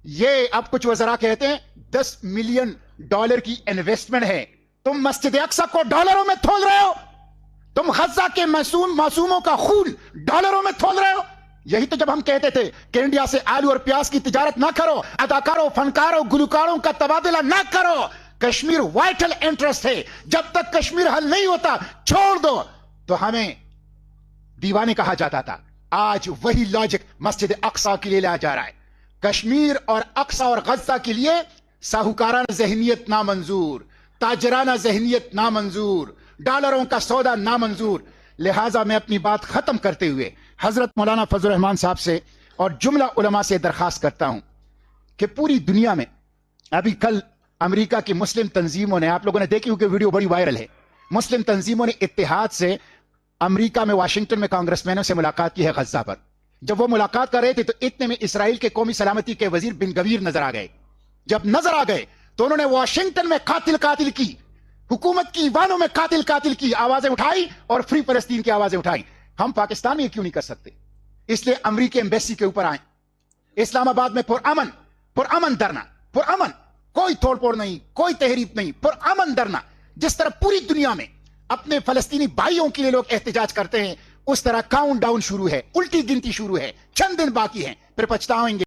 یہ اب کچھ وزراء کہتے ہیں 10 ملین ڈالر کی انویسٹمنٹ ہے. تم مسجد اقصی کو ڈالروں میں تھول رہے ہو. تم غزہ کے معصوموں کا خون ڈالروں میں تھول رہے ہو. یہی تو جب ہم کہتے تھے کہ انڈیا سے آلو اور پیاز کی تجارت نہ کرو, اداکاروں, فنکاروں, گلوکاروں کا تبادلہ نہ کرو. کشمیر وائٹل انٹرسٹ ہے. جب تک کشمیر حل نہیں ہوتا چھوڑ دو. تو ہمیں دیوانے کہا جاتا تھا. آج وہی لاجک مسجد اقصی کے لیے لایا جا رہا ہے. کشمیر اور اقصی اور غزہ کے لیے ساہوکارانہ ذہنیت نامنظور, تاجرانہ ذہنیت نامنظور, ڈالروں کا سودا نامنظور. لہٰذا میں اپنی بات ختم کرتے ہوئے حضرت مولانا فضل الرحمان صاحب سے اور جملہ علماء سے درخواست کرتا ہوں کہ پوری دنیا میں ابھی کل امریکہ کی مسلم تنظیموں نے, آپ لوگوں نے دیکھی ہوگی ویڈیو بڑی وائرل ہے, مسلم تنظیموں نے اتحاد سے امریکہ میں واشنگٹن میں کانگریس مینوں سے ملاقات کی ہے غزہ پر. جب وہ ملاقات کر رہے تھے تو اتنے میں اسرائیل کے قومی سلامتی کے وزیر بن گویر نظر آ گئے. جب نظر آ گئے تو انہوں نے واشنگٹن میں قاتل قاتل کی, حکومت کی ایوانوں میں قاتل قاتل کی آوازیں اٹھائی اور فری فلسطین کی آوازیں اٹھائی. ہم پاکستان میں یہ کیوں نہیں کر سکتے؟ اس لیے امریکی ایمبیسی کے اوپر آئیں. اسلام آباد میں پرامن دھرنا, پرامن, کوئی توڑ پھوڑ نہیں, کوئی تحریف نہیں, پرامن دھرنا. جس طرح پوری دنیا میں اپنے فلسطینی بھائیوں کے لیے لوگ احتجاج کرتے ہیں, اس طرح کاؤنٹ ڈاؤن شروع ہے, الٹی گنتی شروع ہے, چند دن باقی ہیں, پھر پچھتاویں گے.